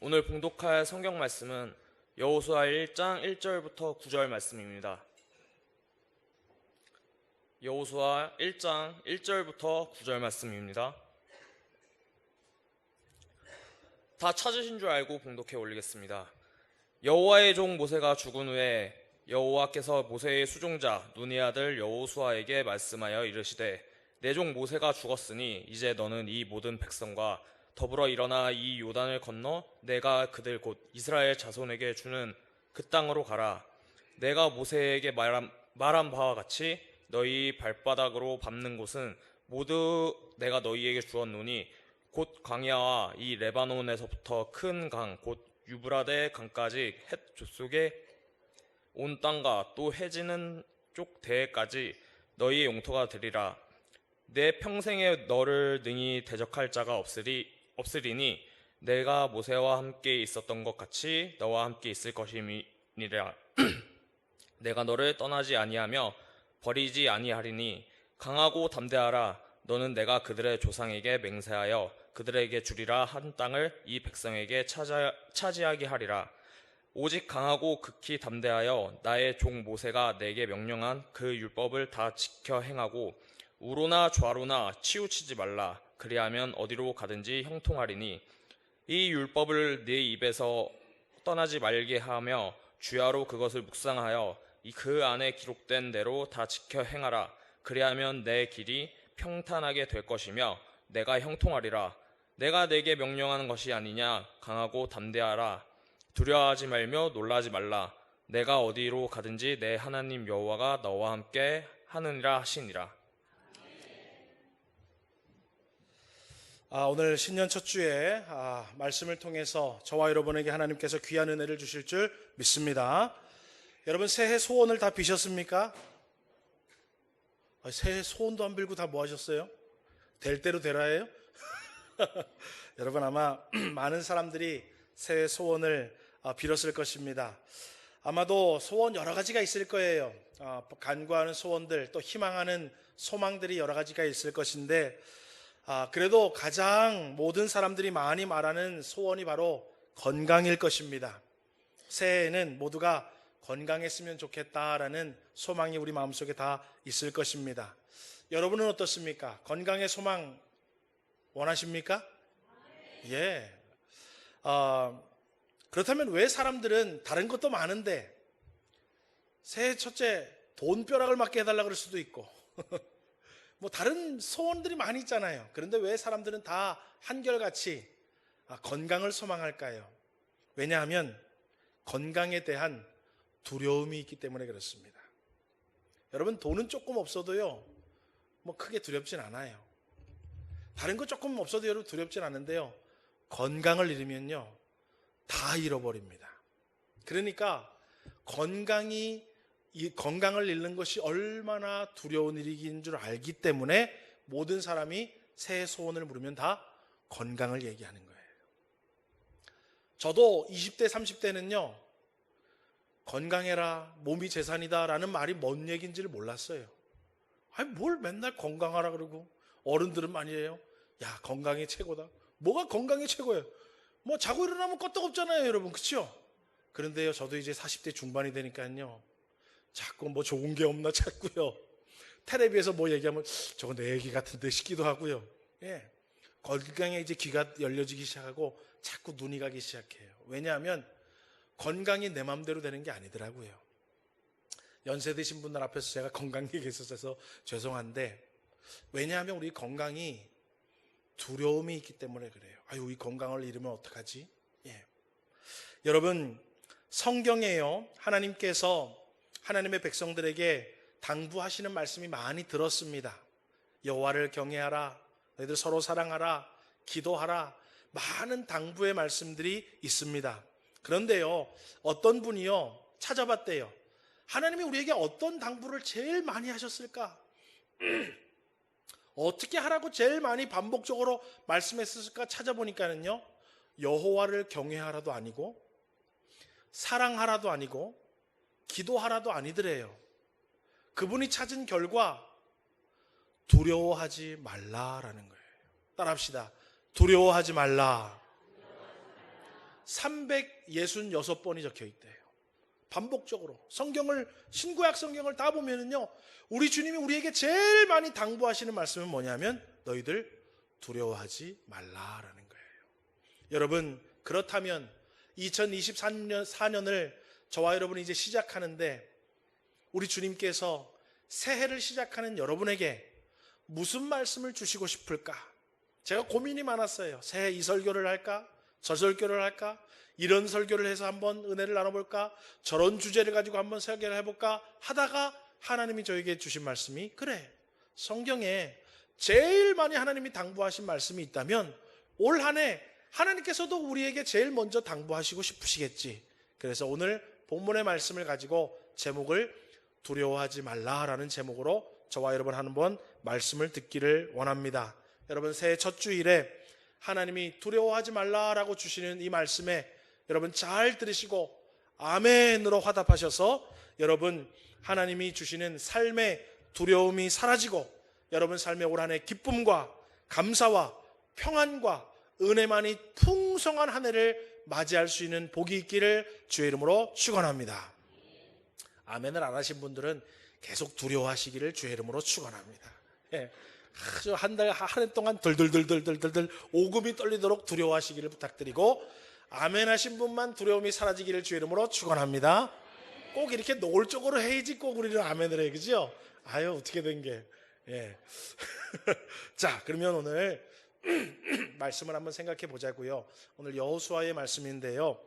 오늘 봉독할 성경 말씀은 여호수아 1장 1절부터 9절 말씀입니다. 여호수아 1장 1절부터 9절 말씀입니다. 다 찾으신 줄 알고 봉독해 올리겠습니다. 여호와의 종 모세가 죽은 후에 여호와께서 모세의 수종자 눈의 아들 여호수아에게 말씀하여 이르시되 내 종 모세가 죽었으니 이제 너는 이 모든 백성과 더불어 일어나 이 요단을 건너 내가 그들 곧 이스라엘 자손에게 주는 그 땅으로 가라. 내가 모세에게 말한 바와 같이 너희 발바닥으로 밟는 곳은 모두 내가 너희에게 주었노니 곧 광야와 이 레바논에서부터 큰 강 곧 유브라데 강까지 헷 족속에 온 땅과 또 해지는 쪽 대해까지 너희의 용토가 되리라. 내 평생에 너를 능히 대적할 자가 없으리니 내가 모세와 함께 있었던 것 같이 너와 함께 있을 것임이니라. 내가 너를 떠나지 아니하며 버리지 아니하리니 강하고 담대하라. 너는 내가 그들의 조상에게 맹세하여 그들에게 주리라 한 땅을 이 백성에게 차지하게 하리라. 오직 강하고 극히 담대하여 나의 종 모세가 내게 명령한 그 율법을 다 지켜 행하고 우로나 좌로나 치우치지 말라. 그리하면 어디로 가든지 형통하리니 이 율법을 네 입에서 떠나지 말게 하며 주야로 그것을 묵상하여 그 안에 기록된 대로 다 지켜 행하라. 그리하면 내 길이 평탄하게 될 것이며 내가 형통하리라. 내가 내게 명령하는 것이 아니냐. 강하고 담대하라. 두려워하지 말며 놀라지 말라. 내가 어디로 가든지 내 하나님 여호와가 너와 함께 하느니라 하시니라. 오늘 신년 첫 주에 말씀을 통해서 저와 여러분에게 하나님께서 귀한 은혜를 주실 줄 믿습니다. 여러분 새해 소원을 다 비셨습니까? 새해 소원도 안 빌고 다 뭐 하셨어요? 될 대로 되라예요? 여러분 아마 많은 사람들이 새해 소원을 빌었을 것입니다. 아마도 소원 여러 가지가 있을 거예요. 간구하는 소원들, 또 희망하는 소망들이 여러 가지가 있을 것인데 그래도 가장 모든 사람들이 많이 말하는 소원이 바로 건강일 것입니다. 새해에는 모두가 건강했으면 좋겠다라는 소망이 우리 마음속에 다 있을 것입니다. 여러분은 어떻습니까? 건강의 소망 원하십니까? 예. 그렇다면 왜 사람들은 다른 것도 많은데 새해 첫째 돈벼락을 맞게 해달라 그럴 수도 있고 뭐 다른 소원들이 많이 있잖아요. 그런데 왜 사람들은 다 한결같이 건강을 소망할까요? 왜냐하면 건강에 대한 두려움이 있기 때문에 그렇습니다. 여러분 돈은 조금 없어도요 뭐 크게 두렵진 않아요. 다른 거 조금 없어도 여러분 두렵진 않은데요 건강을 잃으면요 다 잃어버립니다. 그러니까 건강을 잃는 것이 얼마나 두려운 일인 줄 알기 때문에 모든 사람이 새해 소원을 물으면 다 건강을 얘기하는 거예요. 저도 20대 30대는요 건강해라 몸이 재산이다 라는 말이 뭔 얘기인지를 몰랐어요. 아니 뭘 맨날 건강하라 그러고 어른들은 많이 해요. 야 건강이 최고다. 뭐가 건강이 최고예요? 뭐 자고 일어나면 껐떡없잖아요 여러분, 그렇죠? 그런데요 저도 이제 40대 중반이 되니까요 자꾸 뭐 좋은 게 없나 찾고요. 텔레비에서 뭐 얘기하면 저거 내 얘기 같은데 싶기도 하고요. 예. 건강에 이제 귀가 열려지기 시작하고 자꾸 눈이 가기 시작해요. 왜냐하면 건강이 내 마음대로 되는 게 아니더라고요. 연세 드신 분들 앞에서 제가 건강 얘기했어서 죄송한데 왜냐하면 우리 건강이 두려움이 있기 때문에 그래요. 아유 이 건강을 잃으면 어떡하지? 예. 여러분 성경에요 하나님께서 하나님의 백성들에게 당부하시는 말씀이 많이 들었습니다. 여호와를 경외하라, 너희들 서로 사랑하라, 기도하라, 많은 당부의 말씀들이 있습니다. 그런데요 어떤 분이요 찾아봤대요. 하나님이 우리에게 어떤 당부를 제일 많이 하셨을까? 어떻게 하라고 제일 많이 반복적으로 말씀했을까 찾아보니까는요 여호와를 경외하라도 아니고 사랑하라도 아니고 기도하라도 아니더래요. 그분이 찾은 결과 두려워하지 말라라는 거예요. 따라합시다. 두려워하지 말라. 366번이 적혀 있대요. 반복적으로 신구약 성경을 다 보면은요, 우리 주님이 우리에게 제일 많이 당부하시는 말씀은 뭐냐면 너희들 두려워하지 말라라는 거예요. 여러분, 그렇다면 2024년을 저와 여러분이 이제 시작하는데 우리 주님께서 새해를 시작하는 여러분에게 무슨 말씀을 주시고 싶을까? 제가 고민이 많았어요. 새해 이 설교를 할까? 저 설교를 할까? 이런 설교를 해서 한번 은혜를 나눠볼까? 저런 주제를 가지고 한번 설교를 해볼까? 하다가 하나님이 저에게 주신 말씀이, 그래, 성경에 제일 많이 하나님이 당부하신 말씀이 있다면 올 한 해 하나님께서도 우리에게 제일 먼저 당부하시고 싶으시겠지. 그래서 오늘 본문의 말씀을 가지고 제목을 두려워하지 말라라는 제목으로 저와 여러분 한번 말씀을 듣기를 원합니다. 여러분, 새해 첫 주일에 하나님이 두려워하지 말라라고 주시는 이 말씀에 여러분 잘 들으시고 아멘으로 화답하셔서 여러분 하나님이 주시는 삶의 두려움이 사라지고 여러분 삶의 올 한 해 기쁨과 감사와 평안과 은혜만이 풍성한 한 해를 맞이할 수 있는 복이 있기를 주의 이름으로 축원합니다. 아멘을 안 하신 분들은 계속 두려워하시기를 주의 이름으로 축원합니다. 예. 아주 한 해 동안 덜덜덜덜덜덜 오금이 떨리도록 두려워하시기를 부탁드리고, 아멘 하신 분만 두려움이 사라지기를 주의 이름으로 축원합니다. 꼭 이렇게 노골적으로 해야지 꼭 우리는 아멘을 해, 그죠? 아유, 어떻게 된 게. 예. 자, 그러면 오늘 말씀을 한번 생각해 보자고요. 오늘 여호수아의 말씀인데요,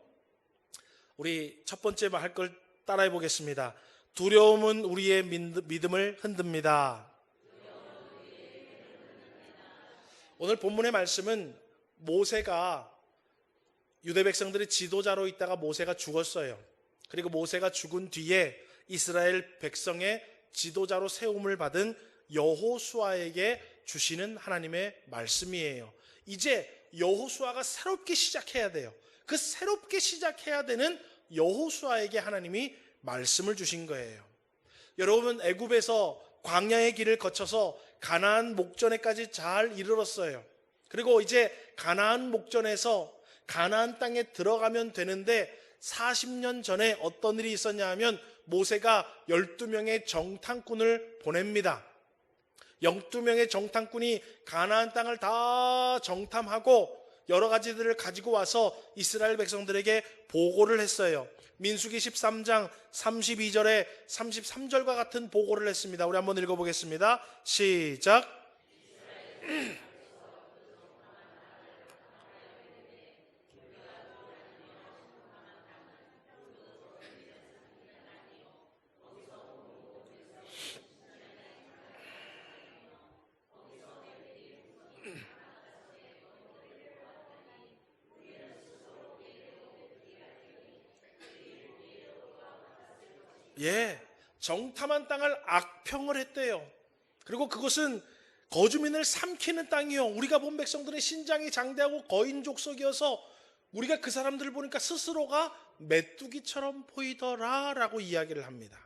우리 첫 번째 할 걸 따라해 보겠습니다. 두려움은 우리의 믿음을 흔듭니다. 오늘 본문의 말씀은 모세가 유대 백성들의 지도자로 있다가 모세가 죽었어요. 그리고 모세가 죽은 뒤에 이스라엘 백성의 지도자로 세움을 받은 여호수아에게 주시는 하나님의 말씀이에요. 이제 여호수아가 새롭게 시작해야 돼요. 그 새롭게 시작해야 되는 여호수아에게 하나님이 말씀을 주신 거예요. 여러분, 애굽에서 광야의 길을 거쳐서 가나안 목전에까지 잘 이르렀어요. 그리고 이제 가나안 목전에서 가나안 땅에 들어가면 되는데 40년 전에 어떤 일이 있었냐 하면 모세가 12명의 정탐꾼을 보냅니다. 12명의 정탐꾼이 가나안 땅을 다 정탐하고 여러 가지들을 가지고 와서 이스라엘 백성들에게 보고를 했어요. 민수기 13장 32절에 33절과 같은 보고를 했습니다. 우리 한번 읽어보겠습니다. 시작. 예, 정탐한 땅을 악평을 했대요. 그리고 그것은 거주민을 삼키는 땅이요, 우리가 본 백성들의 신장이 장대하고 거인족속이어서 우리가 그 사람들을 보니까 스스로가 메뚜기처럼 보이더라 라고 이야기를 합니다.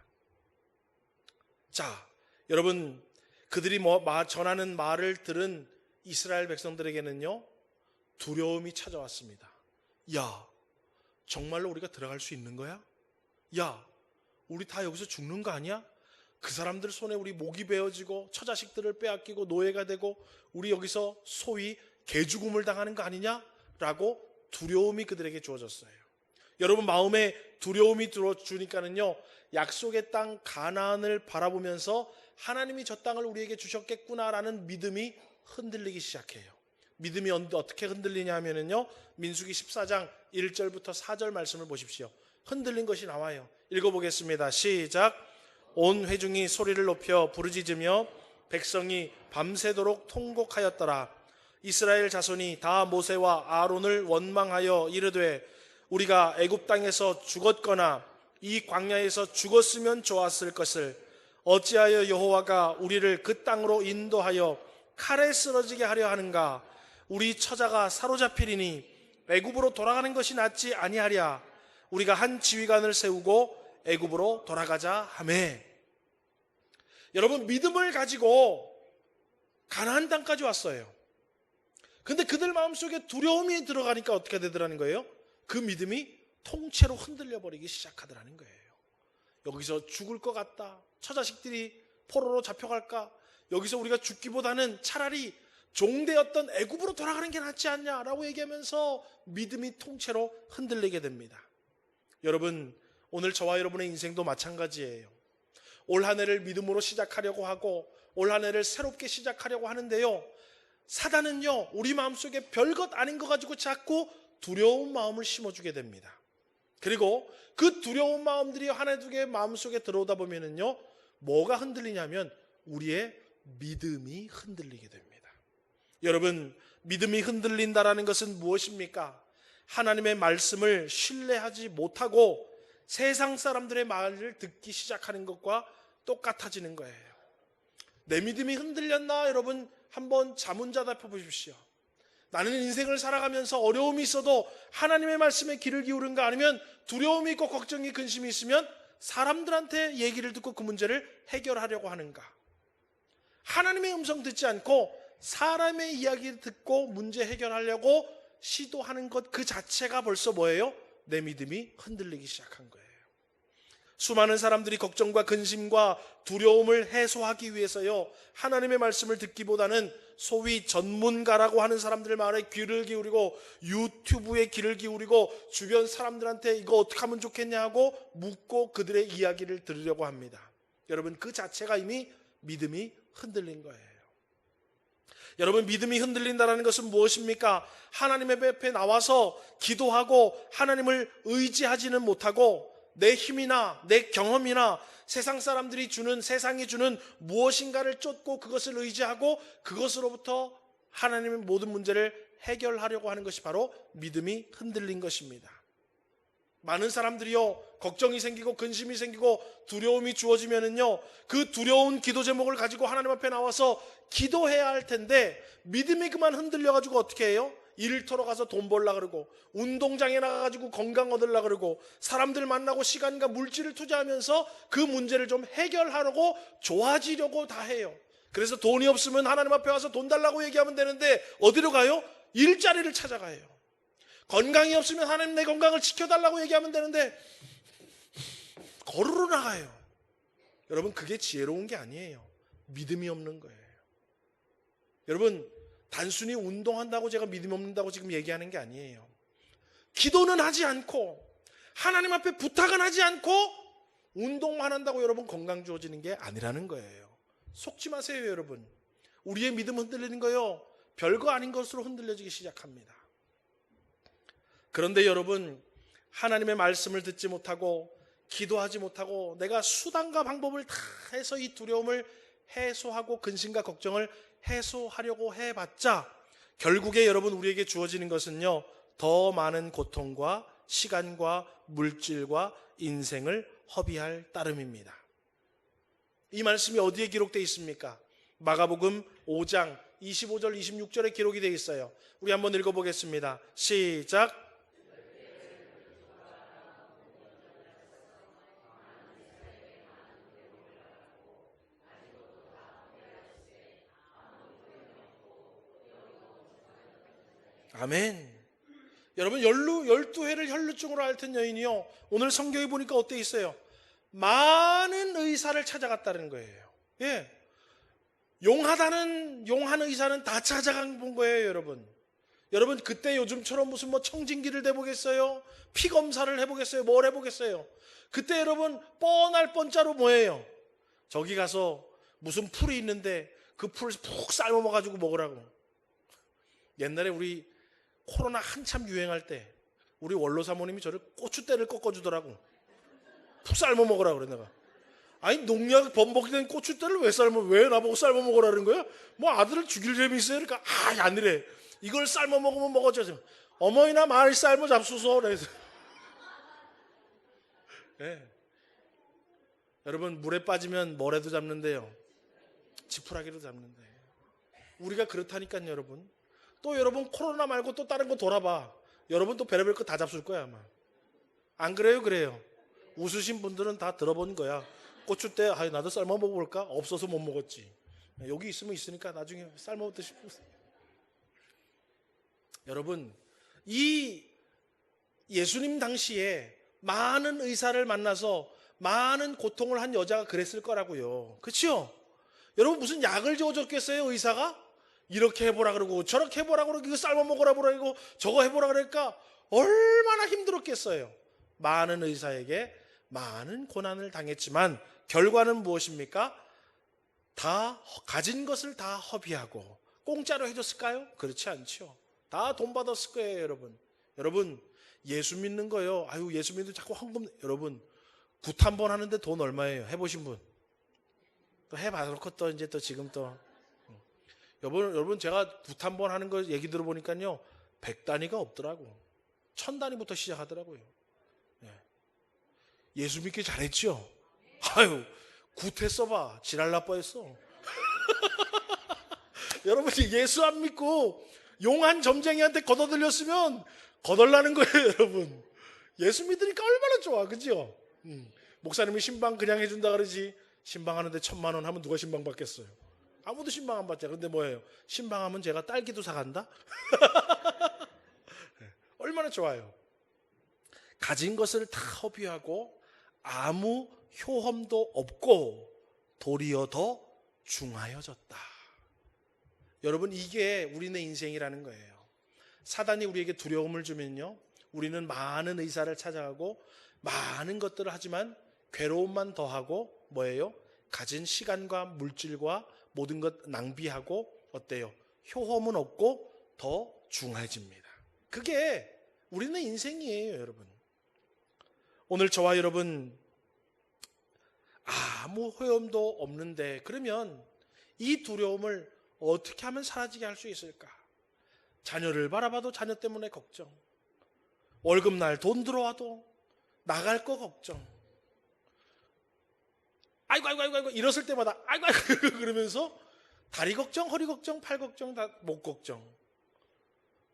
자, 여러분, 그들이 전하는 말을 들은 이스라엘 백성들에게는요, 두려움이 찾아왔습니다. 야, 정말로 우리가 들어갈 수 있는 거야? 야, 우리 다 여기서 죽는 거 아니야? 그 사람들 손에 우리 목이 베어지고 처자식들을 빼앗기고 노예가 되고 우리 여기서 소위 개죽음을 당하는 거 아니냐? 라고 두려움이 그들에게 주어졌어요. 여러분, 마음에 두려움이 들어주니까는요, 약속의 땅 가나안을 바라보면서 하나님이 저 땅을 우리에게 주셨겠구나라는 믿음이 흔들리기 시작해요. 믿음이 어떻게 흔들리냐 하면은요, 민수기 14장 1절부터 4절 말씀을 보십시오. 흔들린 것이 나와요. 읽어보겠습니다. 시작. 온 회중이 소리를 높여 부르짖으며 백성이 밤새도록 통곡하였더라. 이스라엘 자손이 다 모세와 아론을 원망하여 이르되 우리가 애굽 땅에서 죽었거나 이 광야에서 죽었으면 좋았을 것을 어찌하여 여호와가 우리를 그 땅으로 인도하여 칼에 쓰러지게 하려 하는가? 우리 처자가 사로잡히리니 애굽으로 돌아가는 것이 낫지 아니하랴. 우리가 한 지휘관을 세우고 애굽으로 돌아가자 하매. 여러분, 믿음을 가지고 가나안 땅까지 왔어요. 근데 그들 마음속에 두려움이 들어가니까 어떻게 되더라는 거예요? 그 믿음이 통째로 흔들려 버리기 시작하더라는 거예요. 여기서 죽을 것 같다. 처자식들이 포로로 잡혀갈까? 여기서 우리가 죽기보다는 차라리 종되었던 애굽으로 돌아가는 게 낫지 않냐라고 얘기하면서 믿음이 통째로 흔들리게 됩니다. 여러분, 오늘 저와 여러분의 인생도 마찬가지예요. 올 한 해를 믿음으로 시작하려고 하고 올 한 해를 새롭게 시작하려고 하는데요, 사단은요 우리 마음속에 별것 아닌 거 가지고 자꾸 두려운 마음을 심어주게 됩니다. 그리고 그 두려운 마음들이 하나 두 개 마음속에 들어오다 보면은요 뭐가 흔들리냐면 우리의 믿음이 흔들리게 됩니다. 여러분, 믿음이 흔들린다라는 것은 무엇입니까? 하나님의 말씀을 신뢰하지 못하고 세상 사람들의 말을 듣기 시작하는 것과 똑같아지는 거예요. 내 믿음이 흔들렸나? 여러분, 한번 자문자답해 보십시오. 나는 인생을 살아가면서 어려움이 있어도 하나님의 말씀에 귀를 기울인가? 아니면 두려움이 있고 걱정이 근심이 있으면 사람들한테 얘기를 듣고 그 문제를 해결하려고 하는가? 하나님의 음성 듣지 않고 사람의 이야기를 듣고 문제 해결하려고 시도하는 것 그 자체가 벌써 뭐예요? 내 믿음이 흔들리기 시작한 거예요. 수많은 사람들이 걱정과 근심과 두려움을 해소하기 위해서요 하나님의 말씀을 듣기보다는 소위 전문가라고 하는 사람들의 말에 귀를 기울이고 유튜브에 귀를 기울이고 주변 사람들한테 이거 어떻게 하면 좋겠냐 하고 묻고 그들의 이야기를 들으려고 합니다. 여러분, 그 자체가 이미 믿음이 흔들린 거예요. 여러분, 믿음이 흔들린다는 것은 무엇입니까? 하나님의 앞에 나와서 기도하고 하나님을 의지하지는 못하고 내 힘이나 내 경험이나 세상 사람들이 주는, 세상이 주는 무엇인가를 쫓고 그것을 의지하고 그것으로부터 하나님의 모든 문제를 해결하려고 하는 것이 바로 믿음이 흔들린 것입니다. 많은 사람들이요 걱정이 생기고 근심이 생기고 두려움이 주어지면은요 그 두려운 기도 제목을 가지고 하나님 앞에 나와서 기도해야 할 텐데 믿음이 그만 흔들려가지고 어떻게 해요? 일터로 가서 돈 벌라 그러고 운동장에 나가가지고 건강 얻으려 그러고 사람들 만나고 시간과 물질을 투자하면서 그 문제를 좀 해결하려고 좋아지려고 다 해요. 그래서 돈이 없으면 하나님 앞에 와서 돈 달라고 얘기하면 되는데 어디로 가요? 일자리를 찾아가요. 건강이 없으면 하나님 내 건강을 지켜달라고 얘기하면 되는데 걸으러 나가요. 여러분, 그게 지혜로운 게 아니에요. 믿음이 없는 거예요. 여러분, 단순히 운동한다고 제가 믿음이 없는다고 지금 얘기하는 게 아니에요. 기도는 하지 않고 하나님 앞에 부탁은 하지 않고 운동만 한다고 여러분 건강 주어지는 게 아니라는 거예요. 속지 마세요. 여러분, 우리의 믿음 흔들리는 거요 별거 아닌 것으로 흔들려지기 시작합니다. 그런데 여러분, 하나님의 말씀을 듣지 못하고 기도하지 못하고 내가 수단과 방법을 다 해서 이 두려움을 해소하고 근심과 걱정을 해소하려고 해봤자 결국에 여러분 우리에게 주어지는 것은요 더 많은 고통과 시간과 물질과 인생을 허비할 따름입니다. 이 말씀이 어디에 기록되어 있습니까? 마가복음 5장 25절 26절에 기록이 되어 있어요. 우리 한번 읽어보겠습니다. 시작. 아멘. 여러분, 12회를 혈루증으로 앓던 여인이요 오늘 성경에 보니까 어때 있어요? 많은 의사를 찾아갔다는 거예요. 예, 용한 의사는 다 찾아간 본 거예요. 여러분 그때 요즘처럼 무슨 뭐 청진기를 대보겠어요? 피 검사를 해보겠어요? 뭘 해보겠어요? 그때 여러분 뻔할 뻔자로 뭐예요? 저기 가서 무슨 풀이 있는데 그 풀을 푹 삶아 먹어가지고 먹으라고. 옛날에 우리 코로나 한참 유행할 때 우리 원로 사모님이 저를 고추대를 꺾어주더라고. 푹 삶아 먹으라 그래. 내가 아니 농약 범벅된 고추대를 왜 나보고 삶아 먹으라는 거야? 뭐 아들을 죽일 재미 있어요? 그러니까 아니래. 이걸 삶아 먹으면 먹어져. 어머니나 많이 삶아 잡수소. 그래서 네. 여러분, 물에 빠지면 뭐래도 잡는데요 지푸라기로 잡는데 우리가 그렇다니까요. 여러분, 또 여러분 코로나 말고 또 다른 거 돌아봐. 여러분 또 별의별 거 다 잡술 거야 아마. 안 그래요? 그래요. 웃으신 분들은 다 들어본 거야. 고추대 나도 삶아 먹어볼까? 없어서 못 먹었지. 여기 있으면 있으니까 나중에 삶아 먹듯 싶어. 여러분, 이 예수님 당시에 많은 의사를 만나서 많은 고통을 한 여자가 그랬을 거라고요. 그렇죠? 여러분 무슨 약을 줘줬겠어요 의사가? 이렇게 해보라 그러고 저렇게 해보라 그러고 이거 삶아 먹으라 그러고 저거 해보라 그러니까 얼마나 힘들었겠어요. 많은 의사에게 많은 고난을 당했지만 결과는 무엇입니까? 다 가진 것을 다 허비하고 공짜로 해줬을까요? 그렇지 않죠. 다 돈 받았을 거예요, 여러분. 여러분 예수 믿는 거요. 아유 예수 믿는 자꾸 헌금. 여러분 굿 한 번 하는데 돈 얼마예요? 해보신 분? 또 해봐놓고 또 이제 또 지금 또 여러분 제가 굿 한 번 하는 거 얘기 들어보니까요 100단위가 없더라고. 1000단위부터 시작하더라고요. 예수 믿기 잘했죠? 아유 굿했어봐. 지랄 나빠했어. 여러분이 예수 안 믿고 용한 점쟁이한테 걷어들렸으면 거덜나는 거예요, 여러분. 예수 믿으니까 얼마나 좋아, 그죠? 목사님이 신방 그냥 해준다 그러지. 신방하는데 1000만 원 하면 누가 신방 받겠어요? 아무도 신방 안 받잖아. 근데 뭐예요? 신방하면 제가 딸기도 사간다? 얼마나 좋아요. 가진 것을 다 허비하고 아무 효험도 없고 도리어 더 중하여졌다. 여러분 이게 우리네 인생이라는 거예요. 사단이 우리에게 두려움을 주면요 우리는 많은 의사를 찾아가고 많은 것들을 하지만 괴로움만 더하고 뭐예요? 가진 시간과 물질과 모든 것 낭비하고 어때요? 효험은 없고 더 중해집니다. 그게 우리는 인생이에요, 여러분. 오늘 저와 여러분 아무 효험도 없는데 그러면 이 두려움을 어떻게 하면 사라지게 할 수 있을까? 자녀를 바라봐도 자녀 때문에 걱정. 월급날 돈 들어와도 나갈 거 걱정. 아이고 이랬을 때마다 아이고 그러면서 다리 걱정, 허리 걱정, 팔 걱정, 다 목 걱정.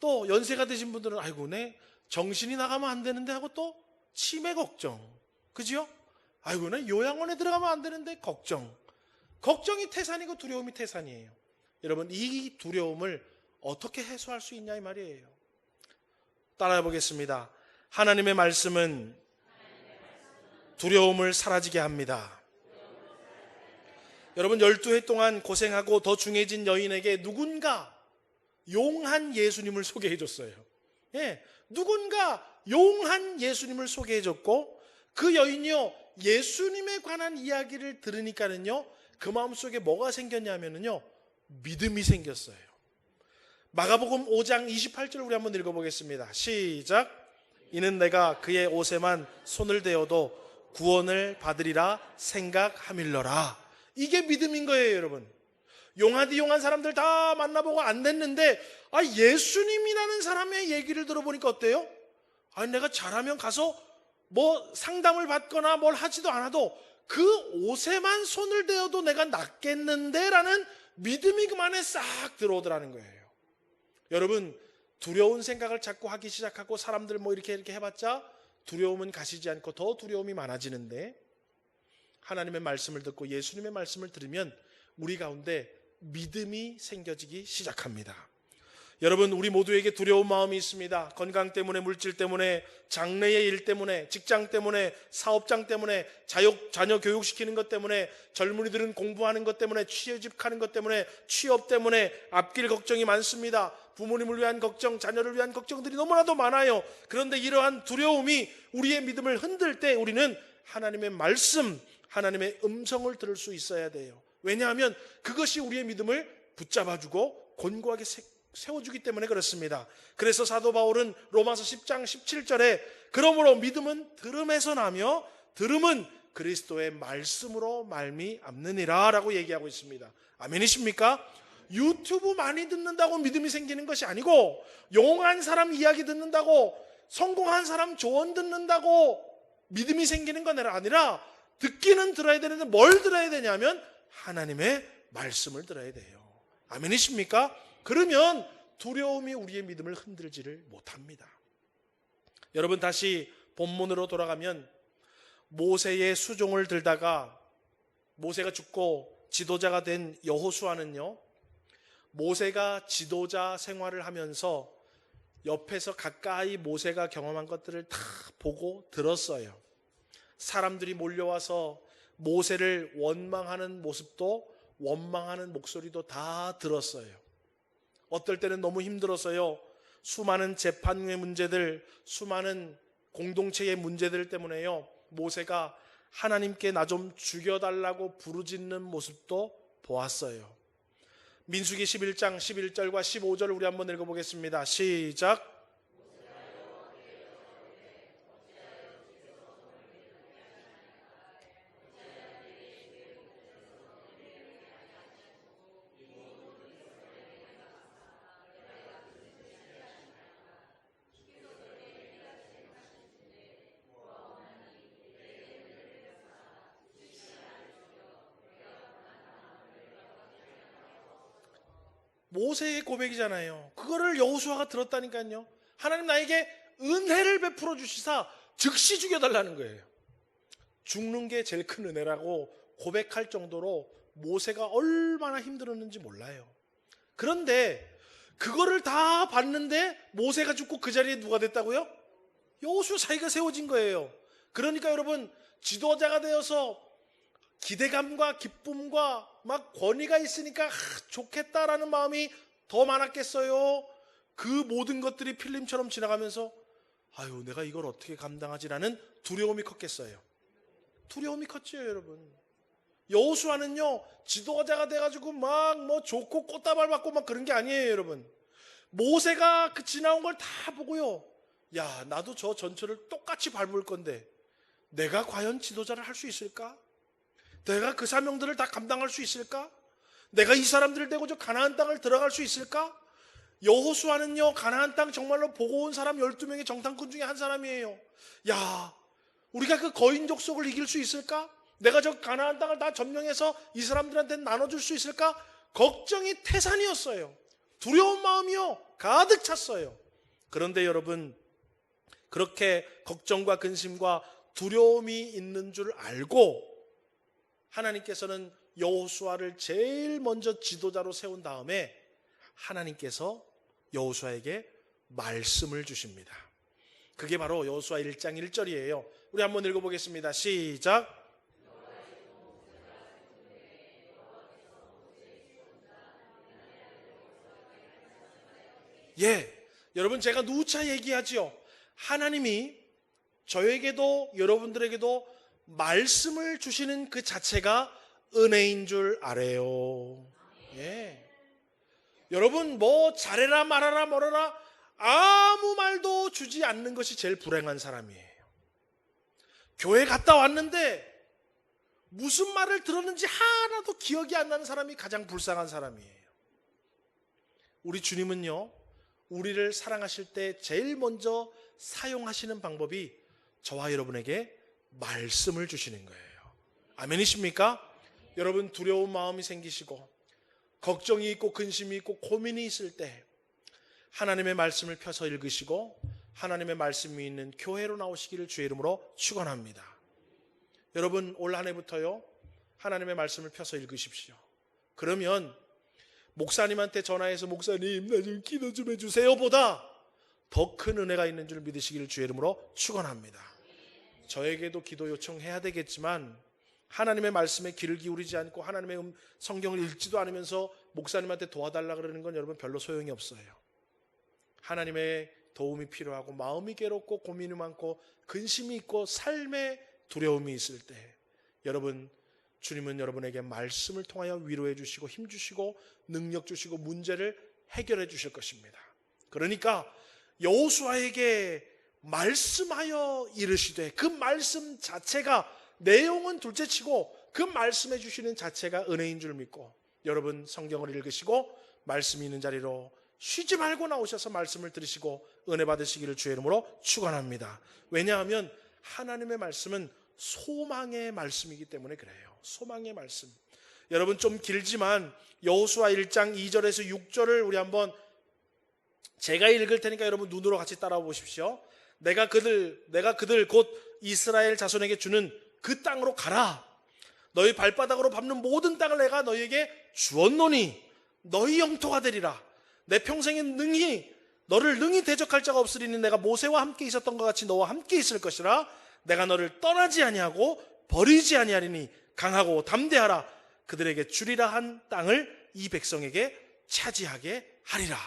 또 연세가 되신 분들은 아이고 내 정신이 나가면 안 되는데 하고 또 치매 걱정. 그죠? 아이고 내 요양원에 들어가면 안 되는데 걱정. 걱정이 태산이고 두려움이 태산이에요. 여러분 이 두려움을 어떻게 해소할 수 있냐 이 말이에요. 따라해 보겠습니다. 하나님의 말씀은 두려움을 사라지게 합니다. 여러분 12해 동안 고생하고 더 중해진 여인에게 누군가 용한 예수님을 소개해 줬어요. 예, 누군가 용한 예수님을 소개해 줬고 그 여인이요 예수님에 관한 이야기를 들으니까는요 그 마음속에 뭐가 생겼냐면요 믿음이 생겼어요. 마가복음 5장 28절 우리 한번 읽어보겠습니다. 시작. 이는 내가 그의 옷에만 손을 대어도 구원을 받으리라 생각함일러라. 이게 믿음인 거예요, 여러분. 용하디 용한 사람들 다 만나보고 안 됐는데 예수님이라는 사람의 얘기를 들어보니까 어때요? 내가 잘하면 가서 뭐 상담을 받거나 뭘 하지도 않아도 그 옷에만 손을 대어도 내가 낫겠는데 라는 믿음이 그만에 싹 들어오더라는 거예요. 여러분 두려운 생각을 자꾸 하기 시작하고 사람들 뭐 이렇게 해봤자 두려움은 가시지 않고 더 두려움이 많아지는데 하나님의 말씀을 듣고 예수님의 말씀을 들으면 우리 가운데 믿음이 생겨지기 시작합니다. 여러분 우리 모두에게 두려운 마음이 있습니다. 건강 때문에, 물질 때문에, 장래의 일 때문에, 직장 때문에, 사업장 때문에, 자녀 교육시키는 것 때문에, 젊은이들은 공부하는 것 때문에, 취직하는 것 때문에, 취업 때문에 앞길 걱정이 많습니다. 부모님을 위한 걱정, 자녀를 위한 걱정들이 너무나도 많아요. 그런데 이러한 두려움이 우리의 믿음을 흔들 때 우리는 하나님의 말씀, 하나님의 음성을 들을 수 있어야 돼요. 왜냐하면 그것이 우리의 믿음을 붙잡아주고 견고하게 세워주기 때문에 그렇습니다. 그래서 사도 바울은 로마서 10장 17절에 그러므로 믿음은 들음에서 나며 들음은 그리스도의 말씀으로 말미암느니라 라고 얘기하고 있습니다. 아멘이십니까? 유튜브 많이 듣는다고 믿음이 생기는 것이 아니고 용한 사람 이야기 듣는다고 성공한 사람 조언 듣는다고 믿음이 생기는 건 아니라 듣기는 들어야 되는데 뭘 들어야 되냐면 하나님의 말씀을 들어야 돼요. 아멘이십니까? 그러면 두려움이 우리의 믿음을 흔들지를 못합니다. 여러분 다시 본문으로 돌아가면 모세의 수종을 들다가 모세가 죽고 지도자가 된 여호수아는요 모세가 지도자 생활을 하면서 옆에서 가까이 모세가 경험한 것들을 다 보고 들었어요. 사람들이 몰려와서 모세를 원망하는 모습도 원망하는 목소리도 다 들었어요. 어떨 때는 너무 힘들어서요. 수많은 재판의 문제들, 수많은 공동체의 문제들 때문에요. 모세가 하나님께 나 좀 죽여달라고 부르짖는 모습도 보았어요. 민수기 11장 11절과 15절을 우리 한번 읽어보겠습니다. 시작. 모세의 고백이잖아요. 그거를 여호수아가 들었다니까요. 하나님 나에게 은혜를 베풀어 주시사 즉시 죽여달라는 거예요. 죽는 게 제일 큰 은혜라고 고백할 정도로 모세가 얼마나 힘들었는지 몰라요. 그런데 그거를 다 봤는데 모세가 죽고 그 자리에 누가 됐다고요? 여호수아 자기가 세워진 거예요. 그러니까 여러분, 지도자가 되어서 기대감과 기쁨과 막 권위가 있으니까 좋겠다라는 마음이 더 많았겠어요? 그 모든 것들이 필름처럼 지나가면서 아유, 내가 이걸 어떻게 감당하지라는 두려움이 컸겠어요? 두려움이 컸죠, 여러분. 여호수아는요, 지도자가 돼가지고 막 뭐 좋고 꽃다발 받고 막 그런 게 아니에요, 여러분. 모세가 그 지나온 걸 다 보고요, 야, 나도 저 전철을 똑같이 밟을 건데 내가 과연 지도자를 할 수 있을까? 내가 그 사명들을 다 감당할 수 있을까? 내가 이 사람들을 데리고 저 가나안 땅을 들어갈 수 있을까? 여호수아는요, 가나안 땅 정말로 보고 온 사람 12명의 정탐꾼 중에 한 사람이에요. 야, 우리가 그 거인족 속을 이길 수 있을까? 내가 저 가나안 땅을 다 점령해서 이 사람들한테 나눠줄 수 있을까? 걱정이 태산이었어요. 두려운 마음이요, 가득 찼어요. 그런데 여러분, 그렇게 걱정과 근심과 두려움이 있는 줄 알고 하나님께서는 여호수아를 제일 먼저 지도자로 세운 다음에 하나님께서 여호수아에게 말씀을 주십니다. 그게 바로 여호수아 1장 1절이에요. 우리 한번 읽어보겠습니다. 시작. 예, 여러분, 제가 누차 얘기하지요. 하나님이 저에게도 여러분들에게도 말씀을 주시는 그 자체가 은혜인 줄 알아요. 예. 여러분, 뭐 잘해라 말아라 뭐라라 아무 말도 주지 않는 것이 제일 불행한 사람이에요. 교회 갔다 왔는데 무슨 말을 들었는지 하나도 기억이 안 나는 사람이 가장 불쌍한 사람이에요. 우리 주님은요, 우리를 사랑하실 때 제일 먼저 사용하시는 방법이 저와 여러분에게 말씀을 주시는 거예요. 아멘이십니까? 여러분, 두려운 마음이 생기시고 걱정이 있고 근심이 있고 고민이 있을 때 하나님의 말씀을 펴서 읽으시고 하나님의 말씀이 있는 교회로 나오시기를 주의 이름으로 축원합니다. 여러분, 올 한 해부터요, 하나님의 말씀을 펴서 읽으십시오. 그러면 목사님한테 전화해서 목사님 나 좀 기도 좀 해주세요 보다 더 큰 은혜가 있는 줄 믿으시기를 주의 이름으로 축원합니다. 저에게도 기도 요청해야 되겠지만 하나님의 말씀에 귀를 기울이지 않고 하나님의 성경을 읽지도 않으면서 목사님한테 도와달라 그러는 건 여러분 별로 소용이 없어요. 하나님의 도움이 필요하고 마음이 괴롭고 고민이 많고 근심이 있고 삶에 두려움이 있을 때 여러분, 주님은 여러분에게 말씀을 통하여 위로해 주시고 힘 주시고 능력 주시고 문제를 해결해 주실 것입니다. 그러니까 여호수아에게 말씀하여 이르시되, 그 말씀 자체가 내용은 둘째치고 그 말씀해 주시는 자체가 은혜인 줄 믿고 여러분, 성경을 읽으시고 말씀 있는 자리로 쉬지 말고 나오셔서 말씀을 들으시고 은혜 받으시기를 주의 이름으로 축원합니다. 왜냐하면 하나님의 말씀은 소망의 말씀이기 때문에 그래요. 소망의 말씀. 여러분, 좀 길지만 여호수아 1장 2절에서 6절을 우리 한번 제가 읽을 테니까 여러분 눈으로 같이 따라와 보십시오. 내가 그들 곧 이스라엘 자손에게 주는 그 땅으로 가라. 너희 발바닥으로 밟는 모든 땅을 내가 너희에게 주었노니 너희 영토가 되리라. 내 평생에 능히 너를 능히 대적할 자가 없으리니 내가 모세와 함께 있었던 것 같이 너와 함께 있을 것이라. 내가 너를 떠나지 아니하고 버리지 아니하리니 강하고 담대하라. 그들에게 주리라 한 땅을 이 백성에게 차지하게 하리라.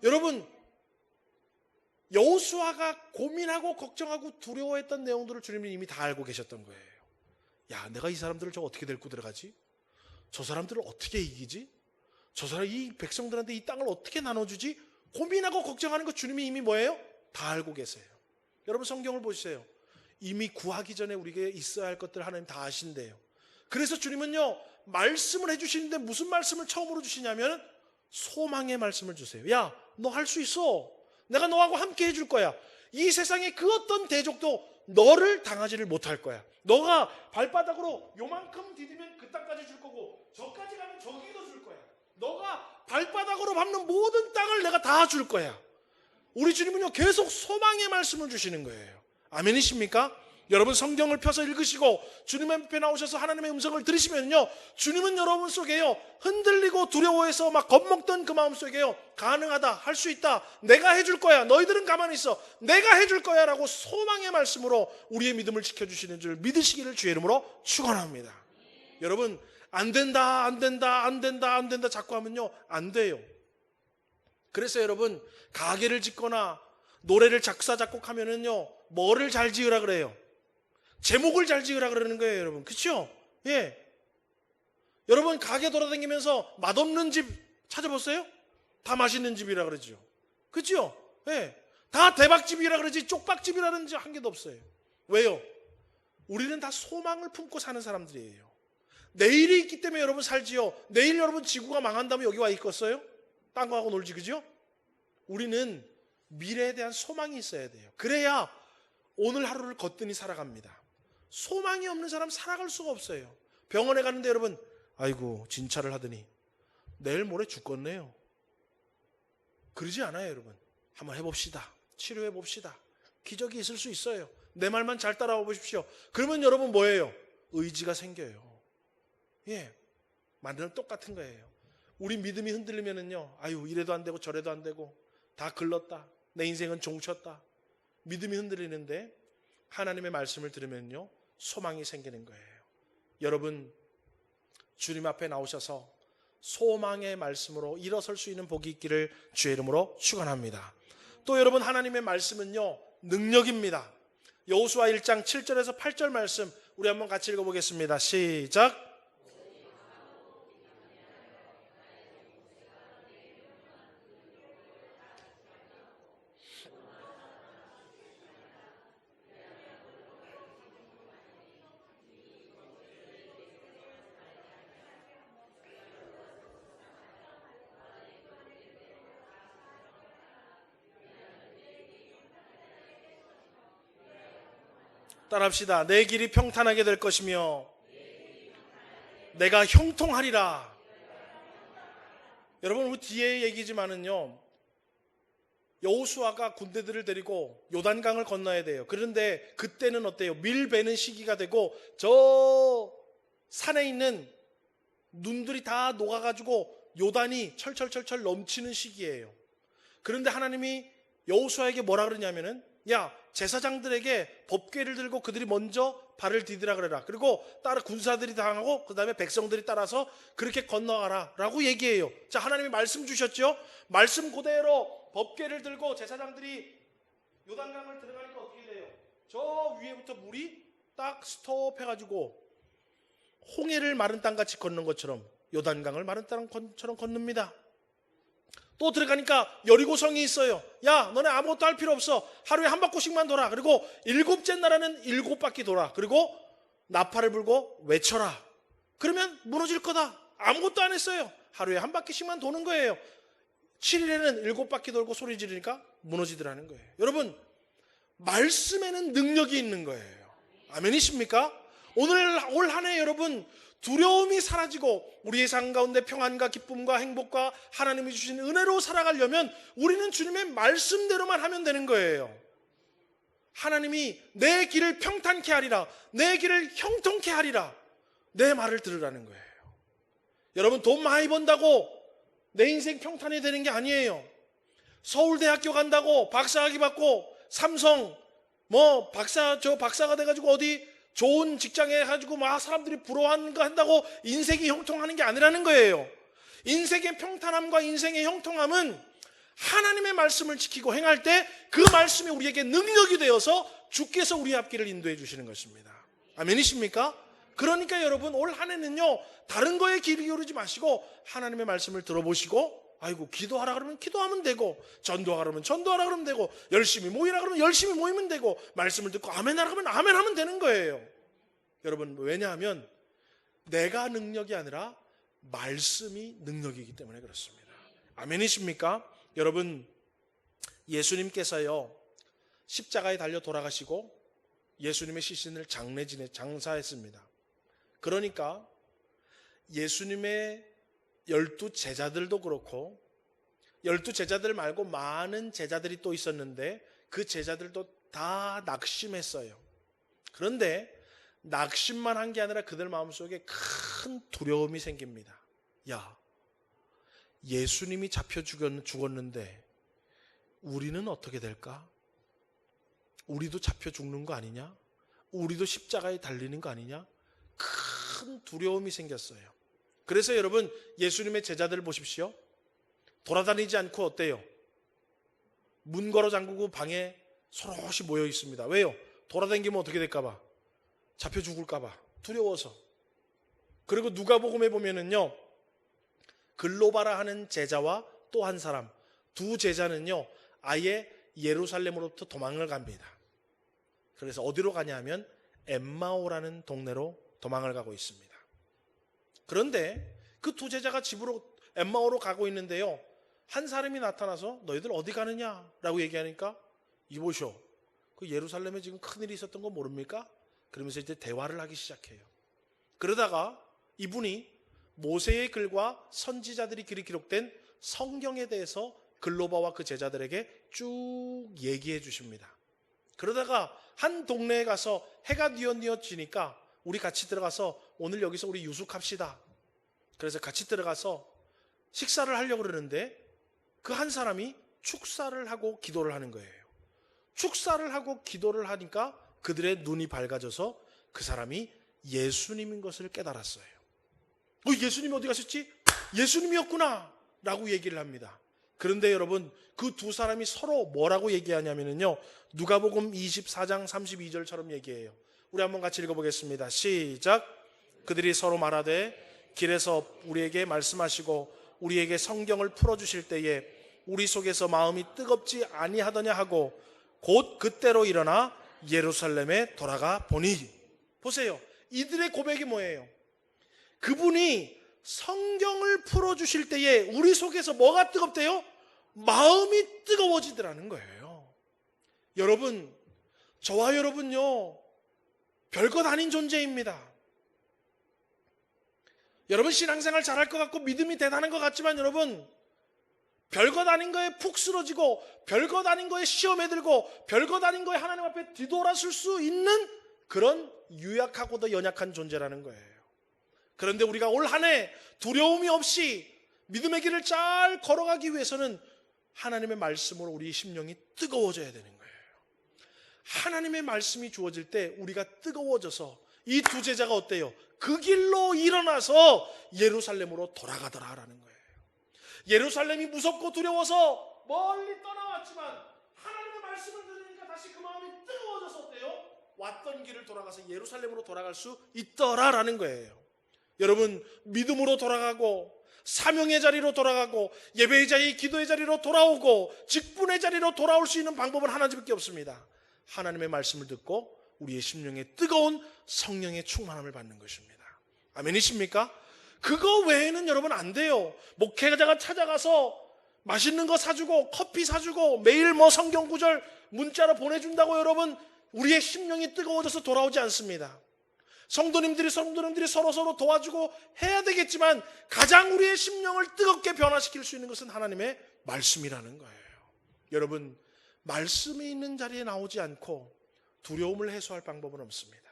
여러분, 여호수아가 고민하고 걱정하고 두려워했던 내용들을 주님이 이미 다 알고 계셨던 거예요. 야, 내가 이 사람들을 저 어떻게 데리고 들어가지? 저 사람들을 어떻게 이기지? 저 사람 이 백성들한테 이 땅을 어떻게 나눠주지? 고민하고 걱정하는 거 주님이 이미 뭐예요? 다 알고 계세요. 여러분 성경을 보세요. 이미 구하기 전에 우리에게 있어야 할 것들 하나님 다 아신대요. 그래서 주님은요, 말씀을 해주시는데 무슨 말씀을 처음으로 주시냐면 소망의 말씀을 주세요. 야, 너 할 수 있어. 내가 너하고 함께 해줄 거야. 이 세상의 그 어떤 대적도 너를 당하지를 못할 거야. 너가 발바닥으로 요만큼 디디면 그 땅까지 줄 거고 저까지 가면 저기도 줄 거야. 너가 발바닥으로 밟는 모든 땅을 내가 다 줄 거야. 우리 주님은요, 계속 소망의 말씀을 주시는 거예요. 아멘이십니까? 여러분 성경을 펴서 읽으시고 주님 앞에 나오셔서 하나님의 음성을 들으시면요, 주님은 여러분 속에요, 흔들리고 두려워해서 막 겁먹던 그 마음 속에요, 가능하다, 할 수 있다, 내가 해줄 거야, 너희들은 가만히 있어, 내가 해줄 거야 라고 소망의 말씀으로 우리의 믿음을 지켜주시는 줄 믿으시기를 주의 이름으로 축원합니다. 여러분, 안 된다, 안 된다, 안 된다, 안 된다 자꾸 하면요, 안 돼요. 그래서 여러분, 가게를 짓거나 노래를 작사 작곡하면은요, 뭐를 잘 지으라 그래요? 제목을 잘 지으라 그러는 거예요, 여러분. 그렇죠? 예. 여러분 가게 돌아다니면서 맛없는 집 찾아봤어요? 다 맛있는 집이라 그러죠. 그렇죠? 예. 다 대박집이라 그러지 쪽박집이라는 집 한 개도 없어요. 왜요? 우리는 다 소망을 품고 사는 사람들이에요. 내일이 있기 때문에 여러분 살지요. 내일 여러분 지구가 망한다면 여기 와 있겠어요? 딴 거 하고 놀지, 그죠? 우리는 미래에 대한 소망이 있어야 돼요. 그래야 오늘 하루를 거뜬히 살아갑니다. 소망이 없는 사람 살아갈 수가 없어요. 병원에 가는데 여러분, 아이고 진찰을 하더니 내일 모레 죽겠네요. 그러지 않아요. 여러분, 한번 해봅시다. 치료해 봅시다. 기적이 있을 수 있어요. 내 말만 잘 따라와 보십시오. 그러면 여러분 뭐예요? 의지가 생겨요. 예, 만드는 똑같은 거예요. 우리 믿음이 흔들리면은요, 아유 이래도 안 되고 저래도 안 되고 다 글렀다, 내 인생은 종쳤다, 믿음이 흔들리는데 하나님의 말씀을 들으면요, 소망이 생기는 거예요. 여러분, 주님 앞에 나오셔서 소망의 말씀으로 일어설 수 있는 복이 있기를 주의 이름으로 축원합니다. 또 여러분, 하나님의 말씀은요, 능력입니다. 여호수아 1장 7절에서 8절 말씀 우리 한번 같이 읽어보겠습니다. 시작. 따라합시다. 내 길이 평탄하게 될 것이며 내가 형통하리라. 여러분, 우리 뒤에 얘기지만은요, 여호수아가 군대들을 데리고 요단강을 건너야 돼요. 그런데 그때는 어때요? 밀 베는 시기가 되고 저 산에 있는 눈들이 다 녹아가지고 요단이 철철철철 넘치는 시기예요. 그런데 하나님이 여호수아에게 뭐라 그러냐면은, 야, 제사장들에게 법궤를 들고 그들이 먼저 발을 디디라 그래라. 그리고 따라 군사들이 당하고 그 다음에 백성들이 따라서 그렇게 건너가라 라고 얘기해요. 자, 하나님이 말씀 주셨죠? 말씀 그대로 법궤를 들고 제사장들이 요단강을 들어가니까 어떻게 돼요? 저 위에부터 물이 딱 스톱해가지고 홍해를 마른 땅같이 걷는 것처럼 요단강을 마른 땅처럼 건넙니다. 또 들어가니까 여리고성이 있어요. 야, 너네 아무것도 할 필요 없어. 하루에 한 바퀴씩만 돌아. 그리고 7째 날에는 7바퀴 돌아. 그리고 나팔을 불고 외쳐라. 그러면 무너질 거다. 아무것도 안 했어요. 하루에 한 바퀴씩만 도는 거예요. 7일에는 7바퀴 돌고 소리 지르니까 무너지더라는 거예요. 여러분, 말씀에는 능력이 있는 거예요. 아멘이십니까? 오늘 올 한 해 여러분, 두려움이 사라지고 우리의 삶 가운데 평안과 기쁨과 행복과 하나님이 주신 은혜로 살아가려면 우리는 주님의 말씀대로만 하면 되는 거예요. 하나님이 내 길을 평탄케 하리라, 내 길을 형통케 하리라, 내 말을 들으라는 거예요. 여러분, 돈 많이 번다고 내 인생 평탄이 되는 게 아니에요. 서울대학교 간다고 박사학위 받고 삼성 박사가 돼가지고 어디 좋은 직장에 가지고 막 사람들이 부러워하는 거 한다고 인생이 형통하는 게 아니라는 거예요. 인생의 평탄함과 인생의 형통함은 하나님의 말씀을 지키고 행할 때 그 말씀이 우리에게 능력이 되어서 주께서 우리의 앞길을 인도해 주시는 것입니다. 아멘이십니까? 그러니까 여러분 올 한 해는요 다른 거에 귀 기울이지 마시고 하나님의 말씀을 들어보시고 아이고 기도하라 그러면 기도하면 되고 전도하라 그러면 전도하라 그러면 되고 열심히 모이라 그러면 열심히 모이면 되고 말씀을 듣고 아멘하라 그러면 아멘하면 되는 거예요. 여러분 왜냐하면 내가 능력이 아니라 말씀이 능력이기 때문에 그렇습니다. 아멘이십니까? 여러분 예수님께서요 십자가에 달려 돌아가시고 예수님의 시신을 장사했습니다. 그러니까 예수님의 12제자들도 그렇고 12제자들 말고 많은 제자들이 또 있었는데 그 제자들도 다 낙심했어요. 그런데 낙심만 한 게 아니라 그들 마음속에 큰 두려움이 생깁니다. 야, 예수님이 잡혀 죽었는데 우리는 어떻게 될까? 우리도 잡혀 죽는 거 아니냐? 우리도 십자가에 달리는 거 아니냐? 큰 두려움이 생겼어요. 그래서 여러분 예수님의 제자들을 보십시오. 돌아다니지 않고 어때요? 문 걸어 잠그고 방에 서로시 모여 있습니다. 왜요? 돌아다니면 어떻게 될까 봐. 잡혀 죽을까 봐. 두려워서. 그리고 누가복음에 보면은요. 글로바라 하는 제자와 또 한 사람, 두 제자는요. 아예 예루살렘으로부터 도망을 갑니다. 그래서 어디로 가냐면 엠마오라는 동네로 도망을 가고 있습니다. 그런데 그 두 제자가 집으로 엠마오로 가고 있는데요. 한 사람이 나타나서 너희들 어디 가느냐라고 얘기하니까 이보쇼. 그 예루살렘에 지금 큰일이 있었던 거 모릅니까? 그러면서 이제 대화를 하기 시작해요. 그러다가 이분이 모세의 글과 선지자들이 글이 기록된 성경에 대해서 글로바와 그 제자들에게 쭉 얘기해 주십니다. 그러다가 한 동네에 가서 해가 뉘어지니까 우리 같이 들어가서 오늘 여기서 우리 유숙합시다. 그래서 같이 들어가서 식사를 하려고 그러는데 그 한 사람이 축사를 하고 기도를 하는 거예요. 축사를 하고 기도를 하니까 그들의 눈이 밝아져서 그 사람이 예수님인 것을 깨달았어요. 예수님이 어디 가셨지? 예수님이었구나 라고 얘기를 합니다. 그런데 여러분 그 두 사람이 서로 뭐라고 얘기하냐면요 누가복음 24장 32절처럼 얘기해요. 우리 한번 같이 읽어보겠습니다. 시작. 그들이 서로 말하되 길에서 우리에게 말씀하시고 우리에게 성경을 풀어주실 때에 우리 속에서 마음이 뜨겁지 아니하더냐 하고 곧 그때로 일어나 예루살렘에 돌아가 보니. 보세요. 이들의 고백이 뭐예요? 그분이 성경을 풀어주실 때에 우리 속에서 뭐가 뜨겁대요? 마음이 뜨거워지더라는 거예요. 여러분, 저와 여러분요 별것 아닌 존재입니다. 여러분 신앙생활 잘할 것 같고 믿음이 대단한 것 같지만 여러분 별것 아닌 거에 푹 쓰러지고 별것 아닌 거에 시험에 들고 별것 아닌 거에 하나님 앞에 뒤돌아설 수 있는 그런 유약하고도 연약한 존재라는 거예요. 그런데 우리가 올 한 해 두려움이 없이 믿음의 길을 잘 걸어가기 위해서는 하나님의 말씀으로 우리 심령이 뜨거워져야 되는 거예요. 하나님의 말씀이 주어질 때 우리가 뜨거워져서 이 두 제자가 어때요? 그 길로 일어나서 예루살렘으로 돌아가더라라는 거예요. 예루살렘이 무섭고 두려워서 멀리 떠나왔지만 하나님의 말씀을 들으니까 다시 그 마음이 뜨거워져서 어때요? 왔던 길을 돌아가서 예루살렘으로 돌아갈 수 있더라라는 거예요. 여러분 믿음으로 돌아가고 사명의 자리로 돌아가고 예배의 자리, 기도의 자리로 돌아오고 직분의 자리로 돌아올 수 있는 방법은 하나밖에 없습니다. 하나님의 말씀을 듣고 우리의 심령에 뜨거운 성령의 충만함을 받는 것입니다. 아멘이십니까? 그거 외에는 여러분 안 돼요. 목회자가 찾아가서 맛있는 거 사주고 커피 사주고 매일 성경 구절 문자로 보내준다고 여러분 우리의 심령이 뜨거워져서 돌아오지 않습니다. 성도님들이 서로 도와주고 해야 되겠지만 가장 우리의 심령을 뜨겁게 변화시킬 수 있는 것은 하나님의 말씀이라는 거예요. 여러분 말씀이 있는 자리에 나오지 않고 두려움을 해소할 방법은 없습니다.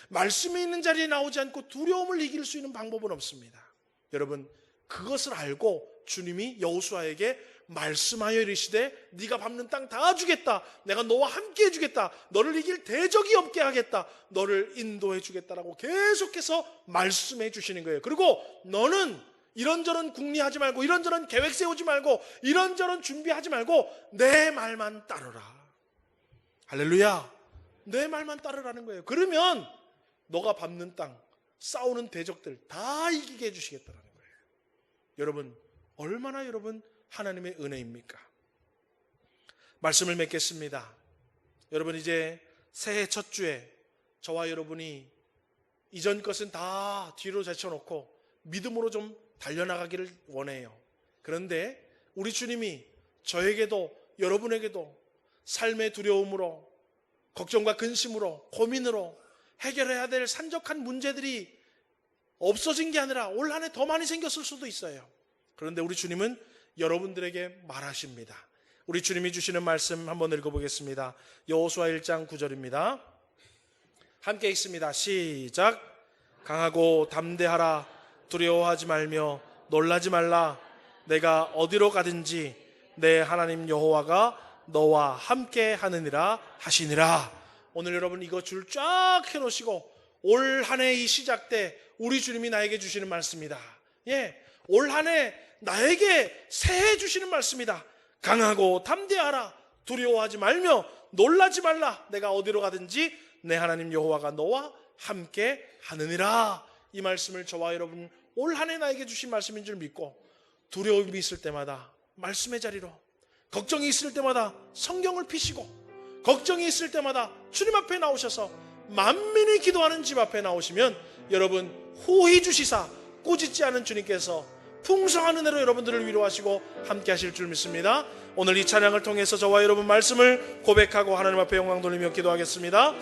말씀이 있는 자리에 나오지 않고 두려움을 이길 수 있는 방법은 없습니다. 여러분 그것을 알고 주님이 여호수아에게 말씀하여 이르시되 네가 밟는 땅 다 주겠다. 내가 너와 함께 해주겠다. 너를 이길 대적이 없게 하겠다. 너를 인도해 주겠다라고 계속해서 말씀해 주시는 거예요. 그리고 너는 이런저런 궁리하지 말고 이런저런 계획 세우지 말고 이런저런 준비하지 말고 내 말만 따르라. 할렐루야. 내 말만 따르라는 거예요. 그러면 너가 밟는 땅, 싸우는 대적들 다 이기게 해주시겠다는 거예요. 여러분, 얼마나 여러분 하나님의 은혜입니까? 말씀을 맺겠습니다. 여러분, 이제 새해 첫 주에 저와 여러분이 이전 것은 다 뒤로 제쳐놓고 믿음으로 좀 달려나가기를 원해요. 그런데 우리 주님이 저에게도 여러분에게도 삶의 두려움으로, 걱정과 근심으로, 고민으로 해결해야 될 산적한 문제들이 없어진 게 아니라 올 한 해 더 많이 생겼을 수도 있어요. 그런데 우리 주님은 여러분들에게 말하십니다. 우리 주님이 주시는 말씀 한번 읽어보겠습니다. 여호수아 1장 9절입니다. 함께 읽습니다. 시작. 강하고 담대하라. 두려워하지 말며 놀라지 말라. 내가 어디로 가든지 내 하나님 여호와가 너와 함께 하느니라 하시니라. 오늘 여러분 이거 줄 쫙 해놓으시고 올 한 해 이 시작 때 우리 주님이 나에게 주시는 말씀이다. 올 한 해 나에게 새해 주시는 말씀이다. 강하고 담대하라. 두려워하지 말며 놀라지 말라. 내가 어디로 가든지 내 하나님 여호와가 너와 함께 하느니라. 이 말씀을 저와 여러분 올 한 해 나에게 주신 말씀인 줄 믿고 두려움이 있을 때마다 말씀의 자리로, 걱정이 있을 때마다 성경을 피시고, 걱정이 있을 때마다 주님 앞에 나오셔서 만민이 기도하는 집 앞에 나오시면 여러분 호히 주시사 꾸짖지 않은 주님께서 풍성한 은혜로 여러분들을 위로하시고 함께 하실 줄 믿습니다. 오늘 이 찬양을 통해서 저와 여러분 말씀을 고백하고 하나님 앞에 영광 돌리며 기도하겠습니다.